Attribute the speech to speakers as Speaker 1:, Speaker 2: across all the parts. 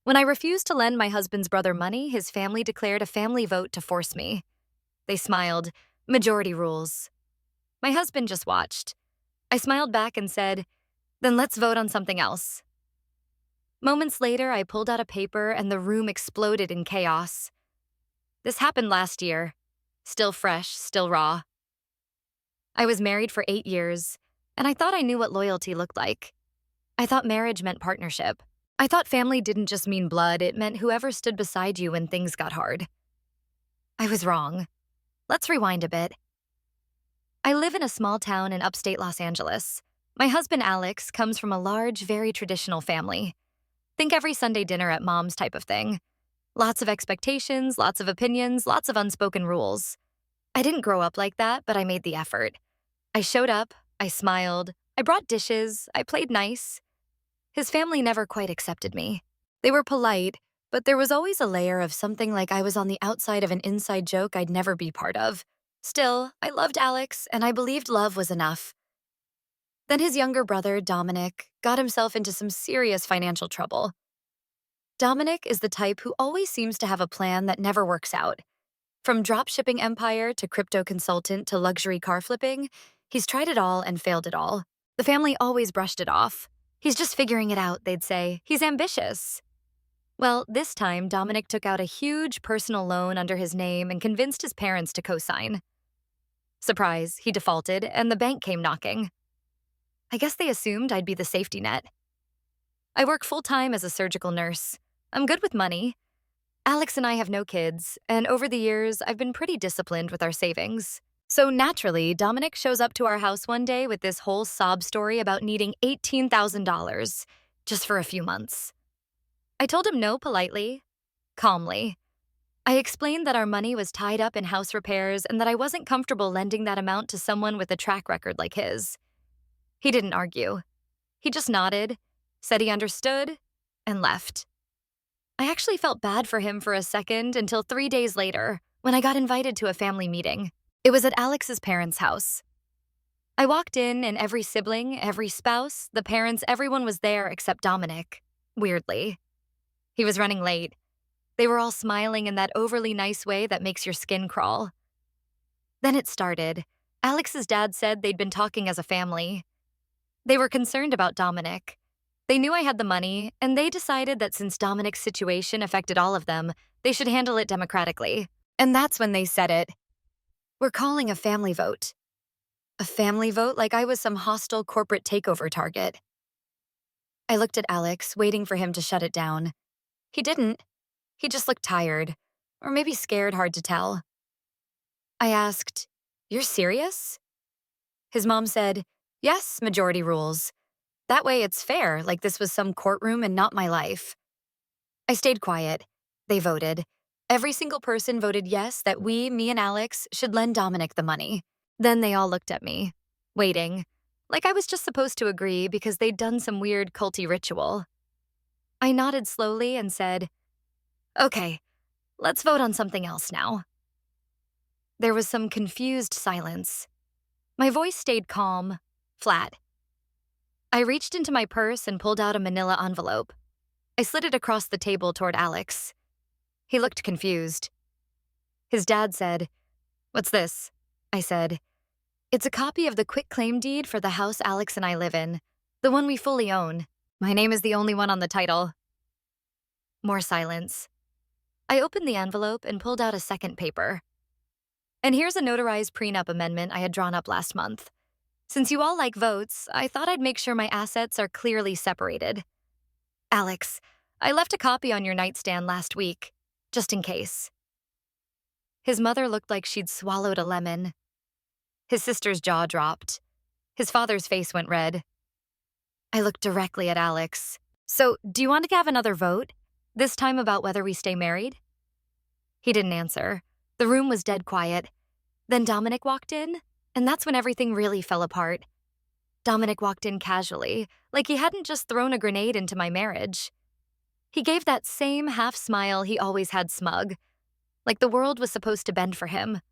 Speaker 1: When I refused to lend my husband's brother money, his family declared a family vote to force me. They smiled. Majority rules. My husband just watched. I smiled back and said, "Then let's vote on something else." Moments later, I pulled out a paper and the room exploded in chaos. This happened last year. Still fresh, still raw. I was married for 8 years, and I thought I knew what loyalty looked like. I thought marriage meant partnership. I thought family didn't just mean blood, it meant whoever stood beside you when things got hard. I was wrong. Let's rewind a bit. I live in a small town in upstate Los Angeles. My husband, Alex, comes from a large, very traditional family. Think every Sunday dinner at mom's type of thing. Lots of expectations, lots of opinions, lots of unspoken rules. I didn't grow up like that, but I made the effort. I showed up, I smiled, I brought dishes, I played nice. His family never quite accepted me. They were polite, but there was always a layer of something like I was on the outside of an inside joke I'd never be part of. Still, I loved Alex, and I believed love was enough. Then his younger brother, Dominic, got himself into some serious financial trouble. Dominic is the type who always seems to have a plan that never works out. From dropshipping empire to crypto consultant to luxury car flipping, he's tried it all and failed it all. The family always brushed it off. He's just figuring it out, they'd say. He's ambitious. Well, this time, Dominic took out a huge personal loan under his name and convinced his parents to co-sign. Surprise, he defaulted, and the bank came knocking. I guess they assumed I'd be the safety net. I work full-time as a surgical nurse. I'm good with money. Alex and I have no kids, and over the years, I've been pretty disciplined with our savings. So naturally, Dominic shows up to our house one day with this whole sob story about needing $18,000 just for a few months. I told him no politely, calmly. I explained that our money was tied up in house repairs and that I wasn't comfortable lending that amount to someone with a track record like his. He didn't argue. He just nodded, said he understood, and left. I actually felt bad for him for a second until 3 days later, when I got invited to a family meeting. It was at Alex's parents' house. I walked in, and every sibling, every spouse, the parents, everyone was there except Dominic, weirdly. He was running late. They were all smiling in that overly nice way that makes your skin crawl. Then it started. Alex's dad said they'd been talking as a family. They were concerned about Dominic. They knew I had the money, and they decided that since Dominic's situation affected all of them, they should handle it democratically. And that's when they said it. We're calling a family vote. A family vote like I was some hostile corporate takeover target. I looked at Alex, waiting for him to shut it down. He didn't. He just looked tired, or maybe scared, hard to tell. I asked, "You're serious?" His mom said, "Yes, majority rules. That way it's fair, like this was some courtroom and not my life." I stayed quiet. They voted. Every single person voted yes that me and Alex, should lend Dominic the money. Then they all looked at me, waiting, like I was just supposed to agree because they'd done some weird culty ritual. I nodded slowly and said, "Okay, let's vote on something else now." There was some confused silence. My voice stayed calm, flat. I reached into my purse and pulled out a manila envelope. I slid it across the table toward Alex. He looked confused. His dad said, "What's this?" I said, "It's a copy of the quitclaim deed for the house Alex and I live in, the one we fully own. My name is the only one on the title." More silence. I opened the envelope and pulled out a second paper. "And here's a notarized prenup amendment I had drawn up last month. Since you all like votes, I thought I'd make sure my assets are clearly separated. Alex, I left a copy on your nightstand last week, just in case." His mother looked like she'd swallowed a lemon. His sister's jaw dropped. His father's face went red. I looked directly at Alex. "So, do you want to have another vote? This time about whether we stay married?" He didn't answer. The room was dead quiet. Then Dominic walked in, and that's when everything really fell apart. Dominic walked in casually, like he hadn't just thrown a grenade into my marriage. He gave that same half smile he always had smug, like the world was supposed to bend for him.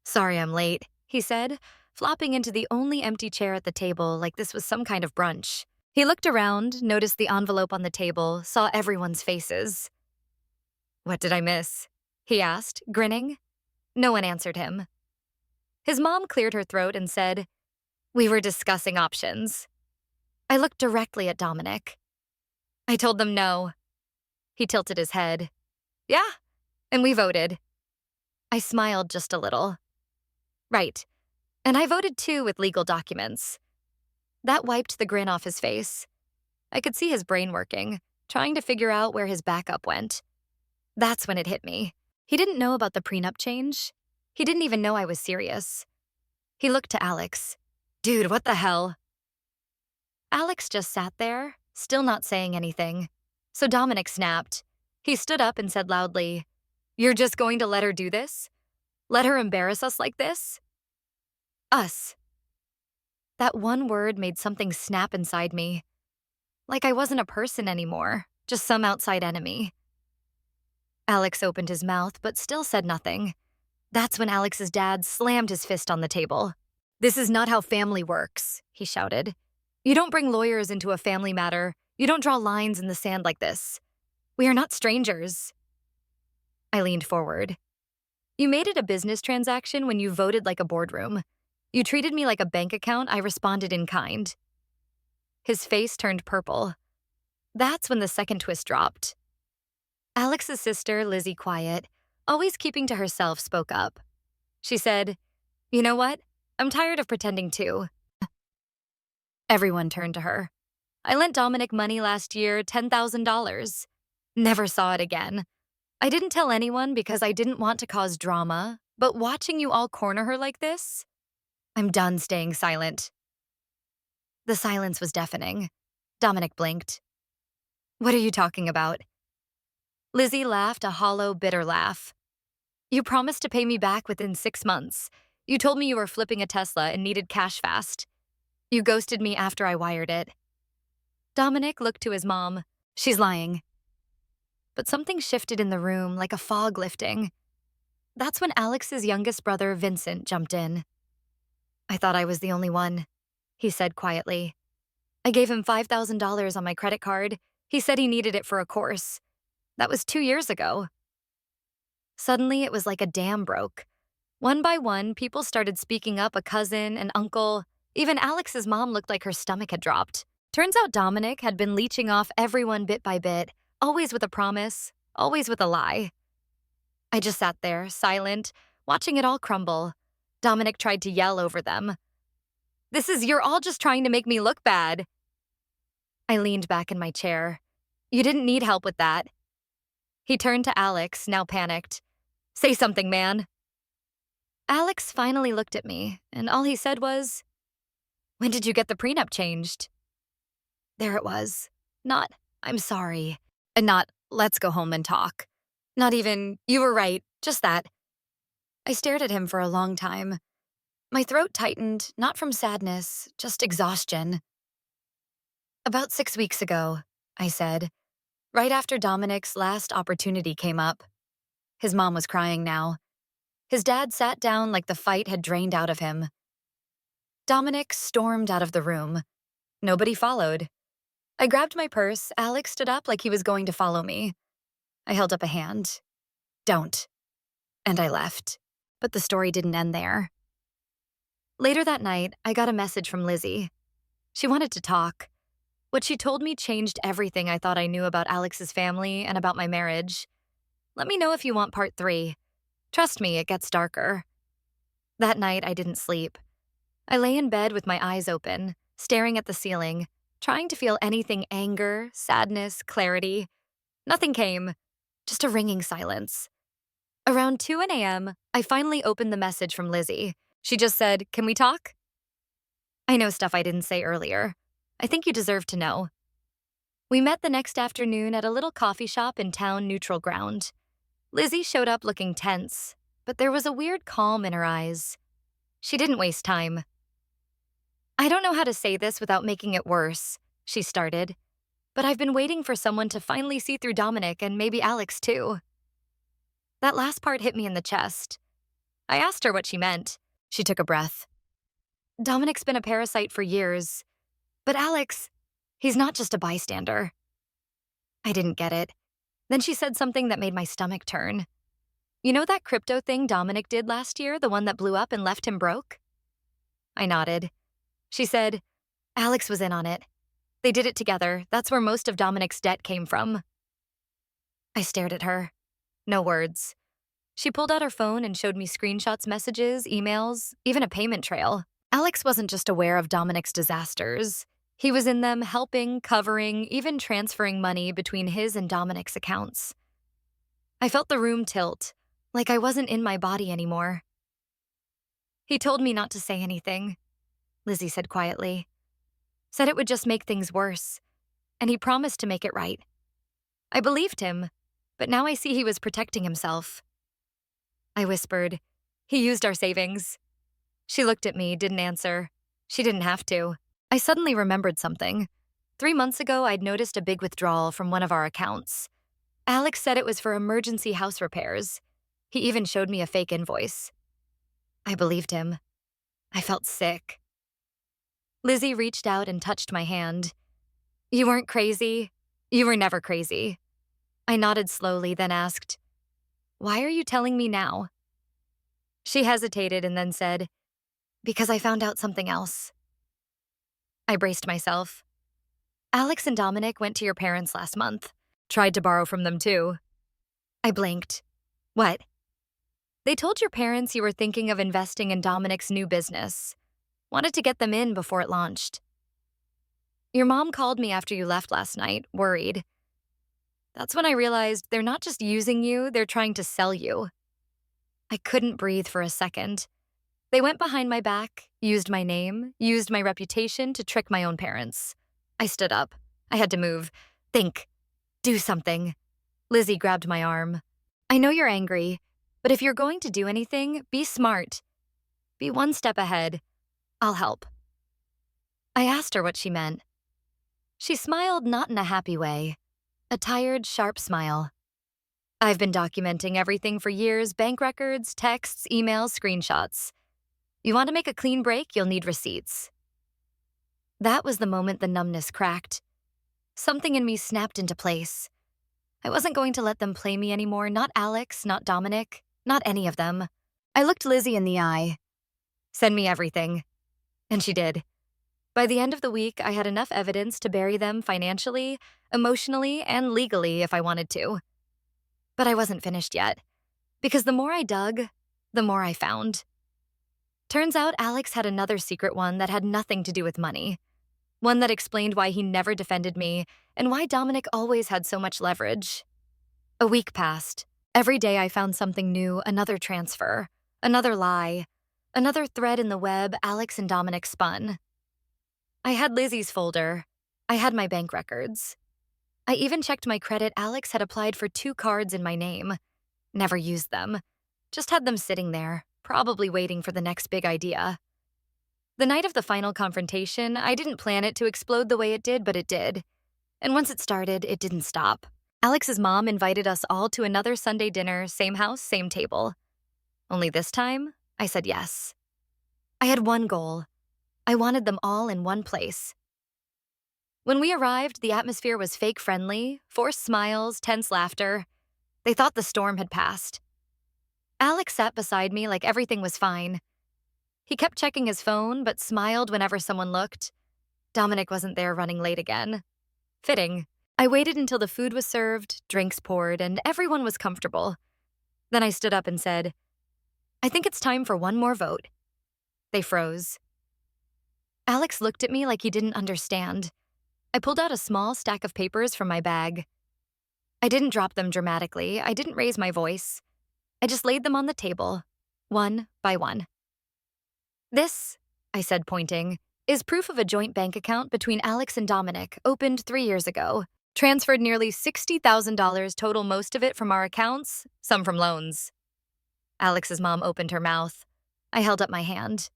Speaker 1: "Sorry I'm late," he said, flopping into the only empty chair at the table like this was some kind of brunch. He looked around, noticed the envelope on the table, saw everyone's faces. What did I miss? He asked, grinning. No one answered him. His mom cleared her throat and said, "We were discussing options." I looked directly at Dominic. I told them no. He tilted his head. Yeah, and we voted. I smiled just a little. Right, and I voted too with legal documents. That wiped the grin off his face. I could see his brain working, trying to figure out where his backup went. That's when it hit me. He didn't know about the prenup change. He didn't even know I was serious. He looked to Alex. Dude, what the hell? Alex just sat there, still not saying anything. So Dominic snapped. He stood up and said loudly, "You're just going to let her do this? Let her embarrass us like this?" Us. That one word made something snap inside me. Like I wasn't a person anymore, just some outside enemy. Alex opened his mouth, but still said nothing. That's when Alex's dad slammed his fist on the table. "This is not how family works," he shouted. "You don't bring lawyers into a family matter. You don't draw lines in the sand like this. We are not strangers." I leaned forward. "You made it a business transaction when you voted like a boardroom. You treated me like a bank account. I responded in kind." His face turned purple. That's when the second twist dropped. Alex's sister, Lizzie Quiet, always keeping to herself, spoke up. She said, "You know what? I'm tired of pretending too." Everyone turned to her. "I lent Dominic money last year, $10,000. Never saw it again. I didn't tell anyone because I didn't want to cause drama, but watching you all corner her like this, I'm done staying silent." The silence was deafening. Dominic blinked. "What are you talking about?" Lizzie laughed a hollow, bitter laugh. "You promised to pay me back within 6 months. You told me you were flipping a Tesla and needed cash fast. You ghosted me after I wired it." Dominic looked to his mom. "She's lying." But something shifted in the room like a fog lifting. That's when Alex's youngest brother, Vincent, jumped in. "I thought I was the only one," he said quietly. "I gave him $5,000 on my credit card. He said he needed it for a course. That was 2 years ago." Suddenly, it was like a dam broke. One by one, people started speaking up, a cousin, an uncle. Even Alex's mom looked like her stomach had dropped. Turns out Dominic had been leeching off everyone bit by bit, always with a promise, always with a lie. I just sat there, silent, watching it all crumble. Dominic tried to yell over them. You're all just trying to make me look bad." I leaned back in my chair. "You didn't need help with that." He turned to Alex, now panicked. "Say something, man." Alex finally looked at me, and all he said was, "When did you get the prenup changed?" There it was. Not, "I'm sorry," and not, "Let's go home and talk." Not even, "You were right," just that. I stared at him for a long time. My throat tightened, not from sadness, just exhaustion. "About 6 weeks ago," I said, right after Dominic's last opportunity came up. His mom was crying now. His dad sat down like the fight had drained out of him. Dominic stormed out of the room. Nobody followed. I grabbed my purse. Alex stood up like he was going to follow me. I held up a hand. "Don't." And I left. But the story didn't end there. Later that night, I got a message from Lizzie. She wanted to talk. What she told me changed everything I thought I knew about Alex's family and about my marriage. Let me know if you want part 3. Trust me, it gets darker. That night, I didn't sleep. I lay in bed with my eyes open, staring at the ceiling, trying to feel anything: anger, sadness, clarity. Nothing came, just a ringing silence. Around 2 a.m., I finally opened the message from Lizzie. She just said, "Can we talk?" I know stuff I didn't say earlier. I think you deserve to know. We met the next afternoon at a little coffee shop in town, neutral ground. Lizzie showed up looking tense, but there was a weird calm in her eyes. She didn't waste time. "I don't know how to say this without making it worse," she started, "but I've been waiting for someone to finally see through Dominic and maybe Alex too." That last part hit me in the chest. I asked her what she meant. She took a breath. "Dominic's been a parasite for years. But Alex, He's not just a bystander. I didn't get it. Then she said something that made my stomach turn. You know that crypto thing Dominic did last year, the one that blew up and left him broke? I nodded. She said, Alex was in on it. They did it together. That's where most of Dominic's debt came from. I stared at her. No words. She pulled out her phone and showed me screenshots, messages, emails, even a payment trail. Alex wasn't just aware of Dominic's disasters. He was in them helping, covering, even transferring money between his and Dominic's accounts. I felt the room tilt, like I wasn't in my body anymore. He told me not to say anything, Lizzie said quietly. Said it would just make things worse, and he promised to make it right. I believed him, but now I see he was protecting himself. I whispered, he used our savings. She looked at me, didn't answer. She didn't have to. I suddenly remembered something. 3 months ago, I'd noticed a big withdrawal from one of our accounts. Alex said it was for emergency house repairs. He even showed me a fake invoice. I believed him. I felt sick. Lizzie reached out and touched my hand. You weren't crazy. You were never crazy. I nodded slowly, then asked, why are you telling me now? She hesitated and then said, because I found out something else. I braced myself. Alex and Dominic went to your parents last month. Tried to borrow from them too. I blinked. What? They told your parents you were thinking of investing in Dominic's new business. Wanted to get them in before it launched. Your mom called me after you left last night, worried. That's when I realized they're not just using you, they're trying to sell you. I couldn't breathe for a second. They went behind my back, used my name, used my reputation to trick my own parents. I stood up. I had to move. Think. Do something. Lizzie grabbed my arm. I know you're angry, but if you're going to do anything, be smart. Be one step ahead. I'll help. I asked her what she meant. She smiled, not in a happy way. A tired, sharp smile. I've been documenting everything for years, bank records, texts, emails, screenshots. You want to make a clean break, you'll need receipts. That was the moment the numbness cracked. Something in me snapped into place. I wasn't going to let them play me anymore, not Alex, not Dominic, not any of them. I looked Lizzie in the eye. Send me everything. And she did. By the end of the week, I had enough evidence to bury them financially, emotionally, and legally if I wanted to. But I wasn't finished yet, because the more I dug, the more I found. Turns out Alex had another secret one that had nothing to do with money. One that explained why he never defended me and why Dominic always had so much leverage. A week passed. Every day I found something new, another transfer, another lie, another thread in the web Alex and Dominic spun. I had Lizzie's folder. I had my bank records. I even checked my credit. Alex had applied for 2 cards in my name. Never used them. Just had them sitting there, probably waiting for the next big idea. The night of the final confrontation, I didn't plan it to explode the way it did, but it did. And once it started, it didn't stop. Alex's mom invited us all to another Sunday dinner, same house, same table. Only this time, I said yes. I had one goal. I wanted them all in one place. When we arrived, the atmosphere was fake friendly, forced smiles, tense laughter. They thought the storm had passed. Alex sat beside me like everything was fine. He kept checking his phone, but smiled whenever someone looked. Dominic wasn't there running late again. Fitting. I waited until the food was served, drinks poured, and everyone was comfortable. Then I stood up and said, I think it's time for one more vote. They froze. Alex looked at me like he didn't understand. I pulled out a small stack of papers from my bag. I didn't drop them dramatically. I didn't raise my voice. I just laid them on the table, one by one. This, I said, pointing, is proof of a joint bank account between Alex and Dominic, opened 3 years ago. Transferred nearly $60,000 total, most of it from our accounts, some from loans. Alex's mom opened her mouth. I held up my hand.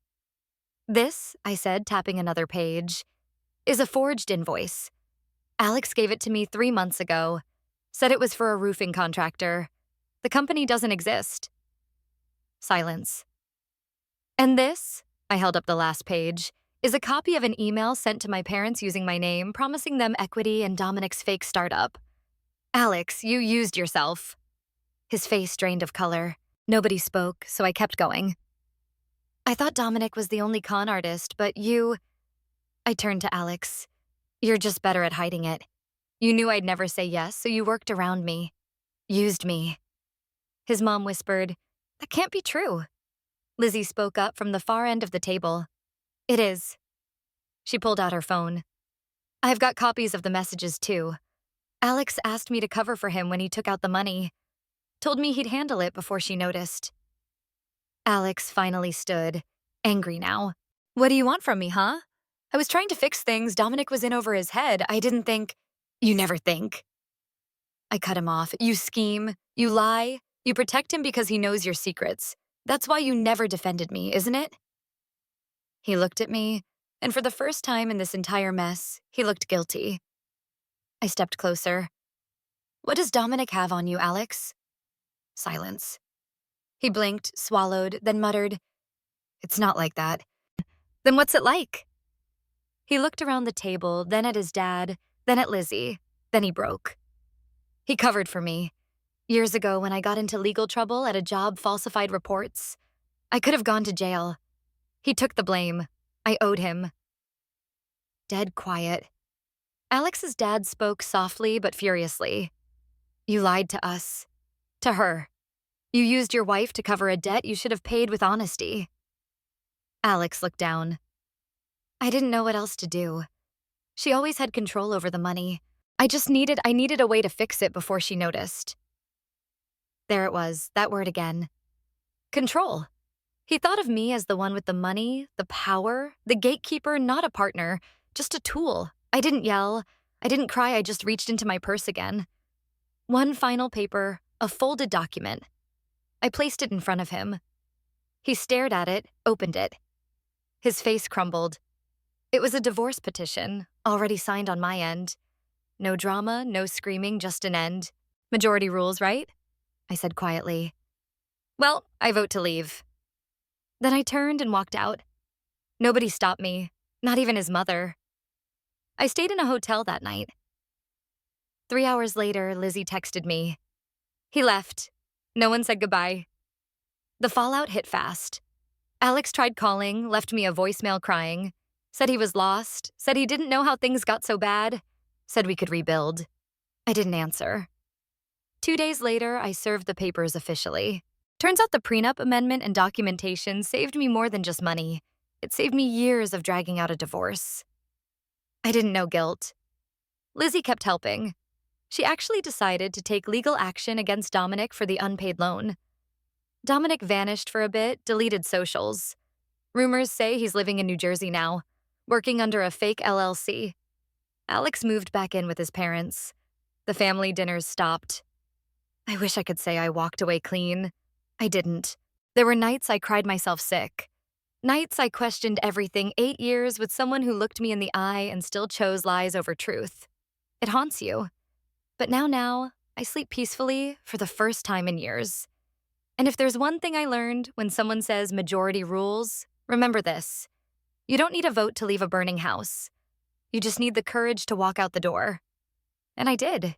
Speaker 1: This, I said, tapping another page, is a forged invoice. Alex gave it to me 3 months ago. Said it was for a roofing contractor. The company doesn't exist. Silence. And this, I held up the last page, is a copy of an email sent to my parents using my name, promising them equity in Dominic's fake startup. Alex, you used yourself. His face drained of color. Nobody spoke, so I kept going. I thought Dominic was the only con artist, but you... I turned to Alex. You're just better at hiding it. You knew I'd never say yes, so you worked around me. Used me. His mom whispered, "That can't be true." Lizzie spoke up from the far end of the table. "It is." She pulled out her phone. "I've got copies of the messages, too. Alex asked me to cover for him when he took out the money. Told me he'd handle it before she noticed." Alex finally stood, angry now. "What do you want from me, huh? I was trying to fix things. Dominic was in over his head. I didn't think—" "You never think." I cut him off. "You scheme. You lie. You protect him because he knows your secrets. That's why you never defended me, isn't it?" He looked at me, and for the first time in this entire mess, he looked guilty. I stepped closer. "What does Dominic have on you, Alex?" Silence. He blinked, swallowed, then muttered, "It's not like that." "Then what's it like?" He looked around the table, then at his dad, then at Lizzie, then he broke. He covered for me. Years ago when I got into legal trouble at a job falsified reports. I could have gone to jail. He took the blame. I owed him. Dead quiet. Alex's dad spoke softly but furiously. "You lied to us. To her. You used your wife to cover a debt you should have paid with honesty." Alex looked down. I didn't know what else to do. She always had control over the money. I needed a way to fix it before she noticed. There it was, that word again. Control. He thought of me as the one with the money, the power, the gatekeeper, not a partner, just a tool. I didn't yell. I didn't cry, I just reached into my purse again. One final paper, a folded document. I placed it in front of him. He stared at it, opened it. His face crumbled. It was a divorce petition, already signed on my end. No drama, no screaming, just an end. Majority rules, right? I said quietly. "Well, I vote to leave." Then I turned and walked out. Nobody stopped me, not even his mother. I stayed in a hotel that night. 3 hours later, Lizzie texted me. He left. No one said goodbye. The fallout hit fast. Alex tried calling, left me a voicemail crying, said he was lost, said he didn't know how things got so bad, said we could rebuild. I didn't answer. 2 days later, I served the papers officially. Turns out the prenup amendment and documentation saved me more than just money. It saved me years of dragging out a divorce. I didn't know guilt. Lizzie kept helping. She actually decided to take legal action against Dominic for the unpaid loan. Dominic vanished for a bit, deleted socials. Rumors say he's living in New Jersey now, working under a fake LLC. Alex moved back in with his parents. The family dinners stopped. I wish I could say I walked away clean. I didn't. There were nights I cried myself sick. Nights I questioned everything 8 years with someone who looked me in the eye and still chose lies over truth. It haunts you. But now, I sleep peacefully for the first time in years. And if there's one thing I learned when someone says majority rules, remember this. You don't need a vote to leave a burning house. You just need the courage to walk out the door. And I did.